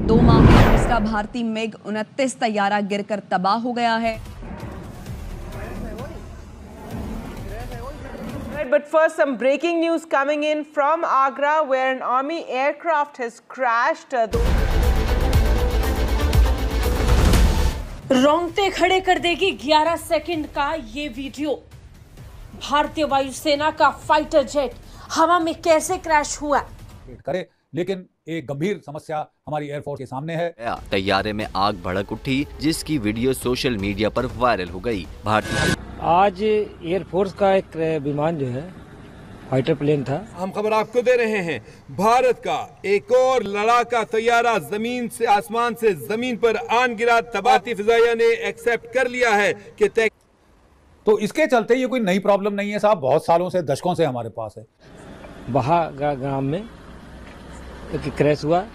2 माह में दूसरा भारतीय मिग 29 तैयारा गिरकर तबाह हो गया है। But first, some breaking news coming in from Agra, where an army aircraft has crashed. रोंगटे खड़े कर देगी 11 सेकंड का ये वीडियो। भारतीय वायुसेना का फाइटर जेट हवा में कैसे क्रैश हुआ करे, लेकिन एक गंभीर समस्या हमारी एयरफोर्स के सामने है। तैयारे में आग भड़क उठी, जिसकी वीडियो सोशल मीडिया पर वायरल हो गई। भारतीय आज एयरफोर्स का एक विमान जो है फाइटर प्लेन था। हम खबर आपको दे रहे हैं, भारत का एक और लड़ाका तैयारा जमीन से आसमान से जमीन पर आन गिरा। तबाती फिजाइया ने एक्सेप्ट कर लिया है कि तो इसके चलते ये कोई नई प्रॉब्लम नहीं है साहब, बहुत सालों से, दशकों से हमारे पास है। बहागाम में एक क्रैश हुआ।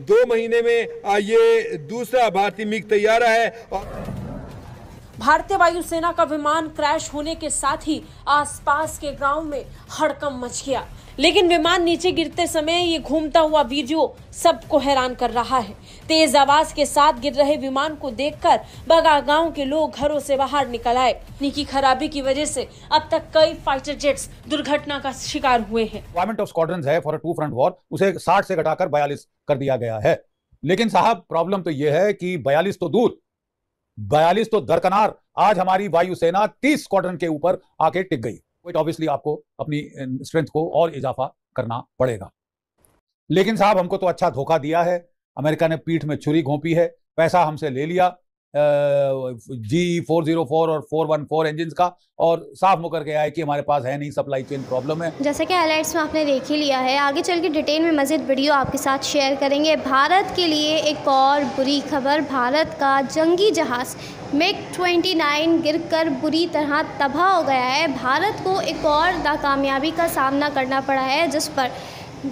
2 महीने में ये दूसरा भारतीय मिग तैयारा है। भारतीय वायुसेना का विमान क्रैश होने के साथ ही आसपास के गांव में हड़कंप मच गया, लेकिन विमान नीचे गिरते समय ये घूमता हुआ वीडियो सबको हैरान कर रहा है। तेज आवाज के साथ गिर रहे विमान को देखकर बगा गांव के लोग घरों से बाहर निकल आए। तकनीकी खराबी की वजह से अब तक कई फाइटर जेट्स दुर्घटना का शिकार हुए हैं। रिक्वायरमेंट ऑफ स्क्वाड्रंस है फॉर अ 2 फ्रंट वॉर, उसे 60 से घटाकर 42 कर दिया गया है। लेकिन साहब प्रॉब्लम तो यह है कि 42 तो दूर, 42 तो दरकनार, आज हमारी वायुसेना 30 स्क्वाड्रन के ऊपर आके टिक गई। ऑब्वियसली आपको अपनी स्ट्रेंथ को और इजाफा करना पड़ेगा। लेकिन साहब हमको तो अच्छा धोखा दिया है, अमेरिका ने पीठ में छुरी घोंपी है, पैसा हमसे ले लिया G404 और 414 इंजन का, और साफ मुकर के आया कि हमारे पास है नहीं, सप्लाई चेन प्रॉब्लम है। जैसे कि हाइलाइट्स में आपने देख ही लिया है, आगे चल के डिटेल में मज़ीद वीडियो आपके साथ शेयर करेंगे। भारत के लिए एक और बुरी खबर, भारत का जंगी जहाज़ MiG-29 गिरकर बुरी तरह तबाह हो गया है। भारत को एक और नाकामयाबी का सामना करना पड़ा है, जिस पर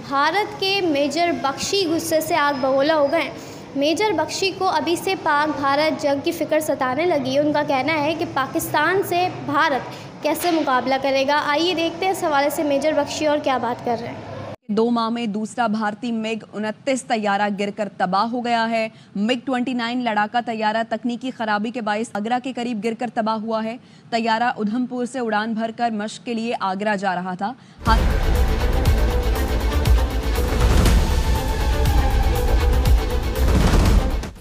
भारत के मेजर बख्शी गुस्से से आग बबूला हो गए। मेजर बख्शी को अभी से पाक भारत जंग की फ़िक्र सताने लगी है। उनका कहना है कि पाकिस्तान से भारत कैसे मुकाबला करेगा। आइए देखते हैं इस हवाले से मेजर बख्शी और क्या बात कर रहे हैं। 2 माह में दूसरा भारतीय मिग 29 तैयारा गिरकर तबाह हो गया है। MiG-29 लड़ाका तैयारा तकनीकी खराबी के बायस आगरा के करीब गिरकर तबाह हुआ है। तैयारा उधमपुर से उड़ान भरकर मश्क के लिए आगरा जा रहा था।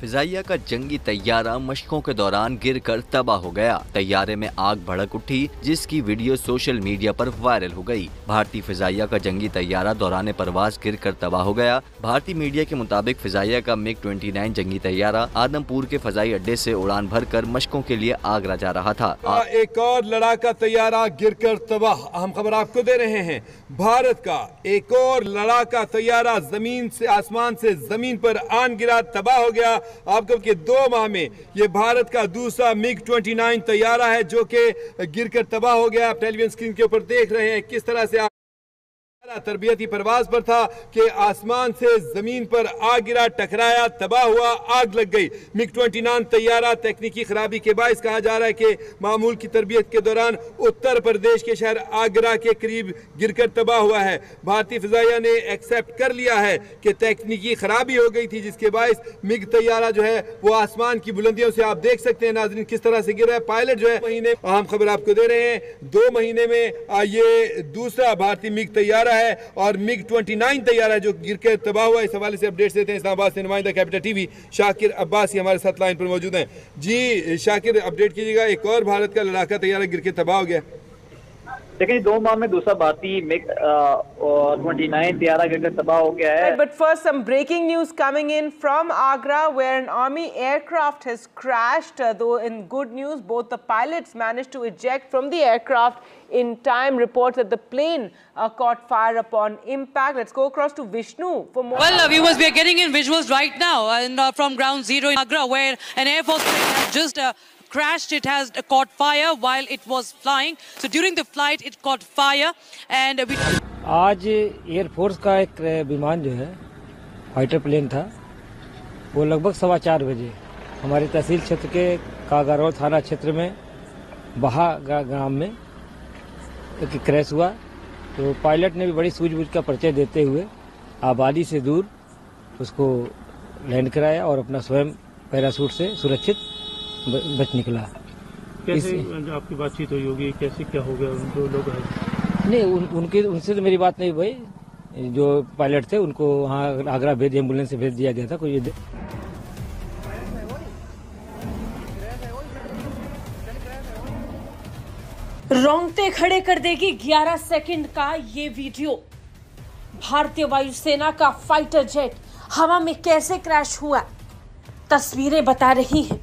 फिजाइया का जंगी तैयारा मशकों के दौरान गिरकर तबाह हो गया। तैयारे में आग भड़क उठी, जिसकी वीडियो सोशल मीडिया पर वायरल हो गई। भारतीय फिजाइया का जंगी तैयारा दौरान परवाज गिरकर तबाह हो गया। भारतीय मीडिया के मुताबिक फिजाइया का MiG-29 जंगी तैयारा आदमपुर के फजाई अड्डे से उड़ान भरकर मशकों के लिए आगरा जा रहा था। एक और लड़ाका तैयारा गिरकर तबाह। हम खबर आपको दे रहे हैं, भारत का एक और लड़ाका तैयारा जमीन से आसमान से जमीन पर आन गिरा, तबाह हो गया। आपको कि 2 माह में ये भारत का दूसरा MiG-29 तैयारा है जो कि गिरकर तबाह हो गया। आप टेलीविजन स्क्रीन के ऊपर देख रहे हैं किस तरह से तरबियती परवाज पर था कि आसमान से जमीन पर आ गिरा, टकराया, तबाह हुआ, आग लग गई। MiG-29 तैयारा तकनीकी खराबी के बायस कहा जा रहा है कि मामूल की तरबियत के दौरान उत्तर प्रदेश के शहर आगरा के करीब गिरकर तबाह हुआ है। भारतीय फिजाइया ने एक्सेप्ट कर लिया है कि तकनीकी खराबी हो गई थी, जिसके बायस मिग तैयारा जो है वो आसमान की बुलंदियों से, आप देख सकते हैं नाज़रीन किस तरह से गिरा है। पायलट जो है महीने, अहम खबर आपको दे रहे हैं, 2 महीने में ये दूसरा भारतीय मिग तैयारा है और MiG-29 तैयारा जो गिर के तबाह हुआ। इस हवाले से अपडेट्स देते हैं इस्लामाबाद से नुमाइंदा कैपिटल टीवी शाकिर अब्बासी हमारे साथ लाइन पर मौजूद हैं। जी शाकिर, अपडेट कीजिएगा, एक और भारत का लड़ाका तैयारा गिर के तबाह हो गया। देखिए 2 माह में दूसरा भारतीय MiG-29 तैयारा गिरकर तबाह हो गया है। But first, some breaking news coming in from Agra, where an army aircraft has crashed. Though in good news, both the pilots managed to eject from the aircraft in time. Reports that the plane caught fire upon impact. Let's go across to Vishnu for more. Well, viewers, we are getting in visuals right now and from ground zero in Agra, where an Air Force plane has just crashed. It has caught fire while it was flying. So during the flight, it caught fire, and आज air force का एक विमान जो है fighter plane था, वो लगभग 4:15 बजे हमारे तहसील क्षेत्र के कागारोल थाना क्षेत्र में बहागाम में एक क्रैश हुआ। तो पायलट ने भी बड़ी सूझबूझ का परिचय देते हुए आबादी से दूर उसको लैंड कराया और अपना स्वयं पैराशूट से सुरक्षित बच निकला। कैसे आपकी बातचीत हुई होगी, कैसे क्या हो गया, जो लोग हैं? नहीं, उनसे तो मेरी बात नहीं हुई। जो पायलट थे उनको वहाँ आगरा एम्बुलेंस से भेज दिया गया था। कोई रोंगटे खड़े कर देगी 11 सेकंड का ये वीडियो। भारतीय वायुसेना का फाइटर जेट हवा में कैसे क्रैश हुआ, तस्वीरें बता रही हैं।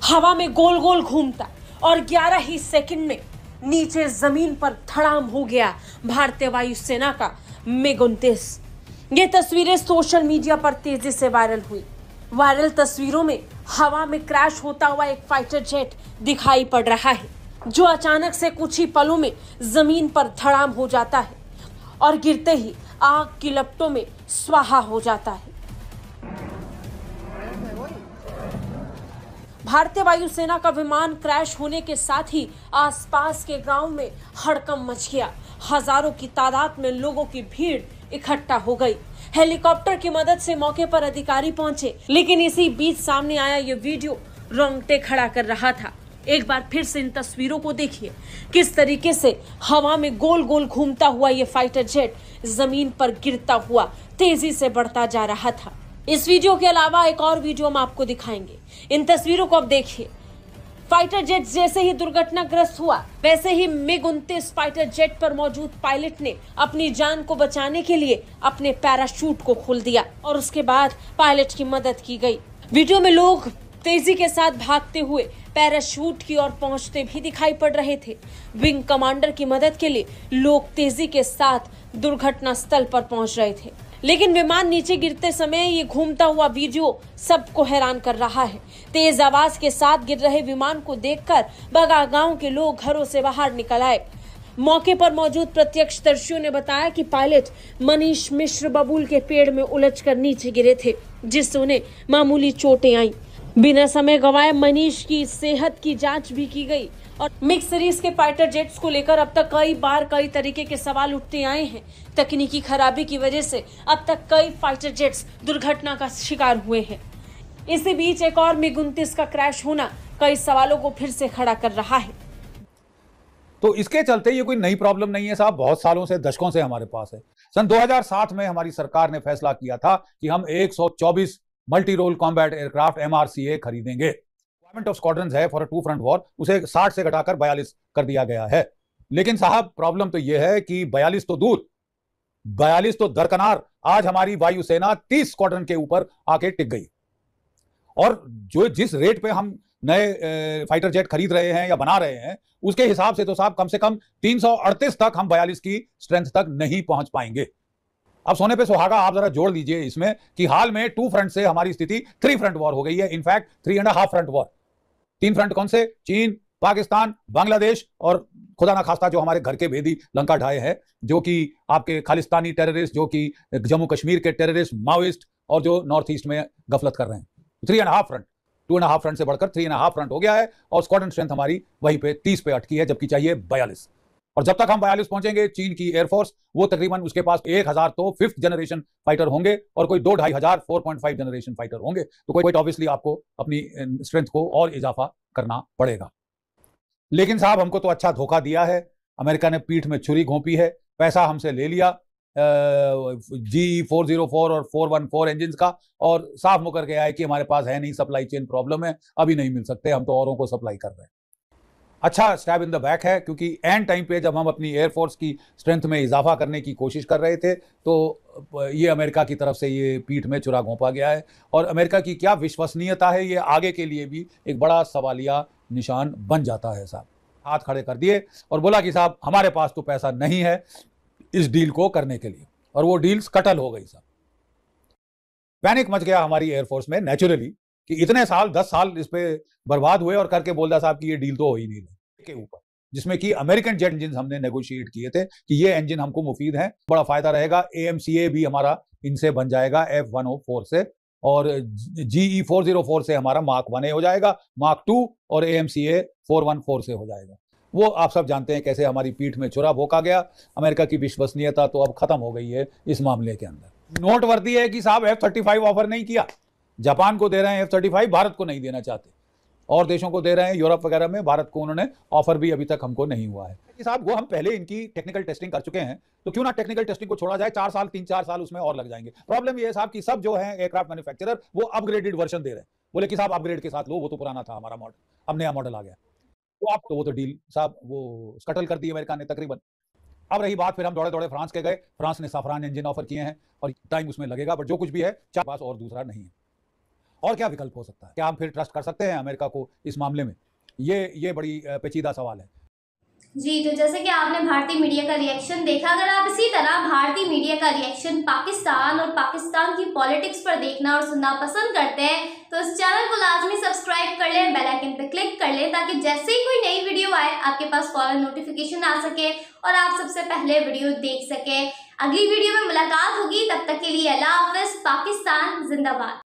हवा में गोल गोल घूमता और 11 ही सेकंड में नीचे जमीन पर धड़ाम हो गया भारतीय वायुसेना का MiG-29। ये तस्वीरें सोशल मीडिया पर तेजी से वायरल हुई। वायरल तस्वीरों में हवा में क्रैश होता हुआ एक फाइटर जेट दिखाई पड़ रहा है, जो अचानक से कुछ ही पलों में जमीन पर धड़ाम हो जाता है और गिरते ही आग की लपटों में स्वाहा हो जाता है। भारतीय वायुसेना का विमान क्रैश होने के साथ ही आसपास के गांव में हड़कंप मच गया। हजारों की तादाद में लोगों की भीड़ इकट्ठा हो गई। हेलीकॉप्टर की मदद से मौके पर अधिकारी पहुंचे, लेकिन इसी बीच सामने आया ये वीडियो रोंगटे खड़ा कर रहा था। एक बार फिर से इन तस्वीरों को देखिए, किस तरीके से हवा में गोल गोल घूमता हुआ ये फाइटर जेट जमीन पर गिरता हुआ तेजी से बढ़ता जा रहा था। इस वीडियो के अलावा एक और वीडियो हम आपको दिखाएंगे। इन तस्वीरों को अब देखिए। फाइटर जेट जैसे ही दुर्घटनाग्रस्त हुआ, वैसे ही MiG-29 फाइटर जेट पर मौजूद पायलट ने अपनी जान को बचाने के लिए अपने पैराशूट को खोल दिया और उसके बाद पायलट की मदद की गई। वीडियो में लोग तेजी के साथ भागते हुए पैराशूट की ओर पहुंचते भी दिखाई पड़ रहे थे। विंग कमांडर की मदद के लिए लोग तेजी के साथ दुर्घटना स्थल पर पहुंच रहे थे, लेकिन विमान नीचे गिरते समय ये घूमता हुआ वीडियो सबको हैरान कर रहा है। तेज आवाज के साथ गिर रहे विमान को देखकर बगा गांव के लोग घरों से बाहर निकल आए। मौके पर मौजूद प्रत्यक्षदर्शियों ने बताया कि पायलट मनीष मिश्र बबूल के पेड़ में उलझकर नीचे गिरे थे, जिससे उन्हें मामूली चोटें आईं। बिना समय गंवाए मनीष की सेहत की जांच भी की गई और मिक्स सीरीज के फाइटर जेट्स को लेकर अब तक कई तरीके के सवाल उठते आए हैं। तकनीकी खराबी की वजह से अब तक कई फाइटर जेट्स दुर्घटना का शिकार हुए हैं। इसी बीच एक और MiG-29 का क्रैश होना कई सवालों को फिर से खड़ा कर रहा है। तो इसके चलते ये कोई नई प्रॉब्लम नहीं है साहब, बहुत सालों से, दशकों से हमारे पास है। सन 2007 में हमारी सरकार ने फैसला किया था कि हम 124 multi role combat aircraft MRCA खरीदेंगे। रिक्वायरमेंट ऑफ स्क्वाड्रंस है फॉर 2 फ्रंट वॉर, उसे 60 से घटाकर 42 कर दिया गया है। लेकिन साहब प्रॉब्लम तो यह है कि 42 तो दूर, 42 तो दरकनार आज हमारी वायुसेना 30 स्क्वाड्रन के ऊपर आके टिक गई। और जो जिस रेट पे हम नए फाइटर जेट खरीद रहे हैं या बना रहे हैं, उसके हिसाब से तो साहब कम से कम 338 तक हम 42 की स्ट्रेंथ तक नहीं पहुंच पाएंगे। अब सोने पे सुहागा आप जरा जोड़ लीजिए इसमें कि हाल में 2 फ्रंट से हमारी स्थिति 3 फ्रंट वॉर हो गई है। In fact 3.5 front war. 3 फ्रंट कौन से? चीन, पाकिस्तान, बांग्लादेश और खुदा ना खास्ता जो हमारे घर के भेदी लंका ढाए हैं, जो कि आपके खालिस्तानी टेररिस्ट, जो कि जम्मू कश्मीर के टेररिस्ट, माओइस्ट और जो नॉर्थ ईस्ट में गफलत कर रहे हैं। 3.5 फ्रंट, 2.5 फ्रंट से बढ़कर 3.5 फ्रंट हो गया है और स्क्वाड्रन स्ट्रेंथ हमारी वहीं पे 30 पे अटकी है, जबकि चाहिए 42। और जब तक हम 42 पहुंचेंगे, चीन की एयरफोर्स वो तकरीबन उसके पास 1000 तो 5th जनरेशन फाइटर होंगे और कोई 2-2.5 हजार 4.5 जनरेशन फाइटर होंगे। तो कोई ऑब्वियसली आपको अपनी स्ट्रेंथ को और इजाफा करना पड़ेगा। लेकिन साहब हमको तो अच्छा धोखा दिया है। अमेरिका ने पीठ में छुरी घोंपी है, पैसा हमसे ले लिया GE 404 और 414 इंजिन का, और साफ मुकर के आए कि हमारे पास है नहीं, सप्लाई चेन प्रॉब्लम है, अभी नहीं मिल सकते, हम तो औरों को सप्लाई कर रहे हैं। अच्छा स्टैब इन द बैक है, क्योंकि एंड टाइम पे जब हम अपनी एयरफोर्स की स्ट्रेंथ में इजाफा करने की कोशिश कर रहे थे, तो ये अमेरिका की तरफ से ये पीठ में छुरा घोंपा गया है। और अमेरिका की क्या विश्वसनीयता है, ये आगे के लिए भी एक बड़ा सवालिया निशान बन जाता है। साहब हाथ खड़े कर दिए और बोला कि साहब हमारे पास तो पैसा नहीं है इस डील को करने के लिए, और वो डील कटल हो गई। साहब पैनिक मच गया हमारी एयरफोर्स में नेचुरली कि इतने साल 10 साल इस पे बर्बाद हुए और करके बोल दिया साहब कि ये डील तो हो ही नहीं के ऊपर, जिसमें कि अमेरिकन जेट इंजन हमने नेगोशिएट किए थे कि ये इंजन हमको मुफीद हैं, बड़ा फायदा रहेगा। AMCA भी हमारा इनसे बन जाएगा F104 से, और GE 404 से हमारा Mark 1A हो जाएगा, Mark 2 और AMCA 414 से हो जाएगा। वो आप सब जानते हैं कैसे हमारी पीठ में छुरा भोंका गया। अमेरिका की विश्वसनीयता तो अब खत्म हो गई है इस मामले के अंदर। नोटवर्दी है कि साहब F-35 ऑफर नहीं किया, जापान को दे रहे हैं F-35, भारत को नहीं देना चाहते, और देशों को दे रहे हैं यूरोप वगैरह में, भारत को उन्होंने ऑफर भी अभी तक हमको नहीं हुआ है। साहब वो हम पहले इनकी टेक्निकल टेस्टिंग कर चुके हैं, तो क्यों ना टेक्निकल टेस्टिंग को छोड़ा जाए, 3-4 साल उसमें और लग जाएंगे। प्रॉब्लम ये है साहब कि सब जो है एयरक्राफ्ट मैन्युफैक्चरर वो अपग्रेडेड वर्जन दे रहे हैं, बोले कि साहब अपग्रेड के साथ लो, वो तो पुराना था हमारा मॉडल, अब नया मॉडल आ गया। तो आप तो वो तो डील साहब वो स्कटल कर दी अमेरिका ने तकरीबन। अब रही बात, फिर हम दौड़े दौड़े फ्रांस के गए, फ्रांस ने साफरान इंजन ऑफर किए हैं और टाइम उसमें लगेगा, बट जो कुछ भी है चार पास और दूसरा नहीं है। और क्या विकल्प हो सकता है? क्या हम फिर ट्रस्ट कर सकते हैं अमेरिका को इस मामले में? ये बड़ी पेचीदा सवाल है। जी, तो जैसे कि आपने भारतीय मीडिया का रिएक्शन देखा, अगर आप इसी तरह भारतीय मीडिया का रिएक्शन पाकिस्तान और पाकिस्तान की पॉलिटिक्स पर देखना और सुनना पसंद करते हैं तो इस चैनल को लाजमी सब्सक्राइब कर लें, बेल आइकन पर क्लिक कर लें, ताकि जैसे ही कोई नई वीडियो आए आपके पास फौरन नोटिफिकेशन आ सके और आप सबसे पहले वीडियो देख सकें। अगली वीडियो में मुलाकात होगी, तब तक के लिए अल्लाह हाफ़िज़। पाकिस्तान जिंदाबाद।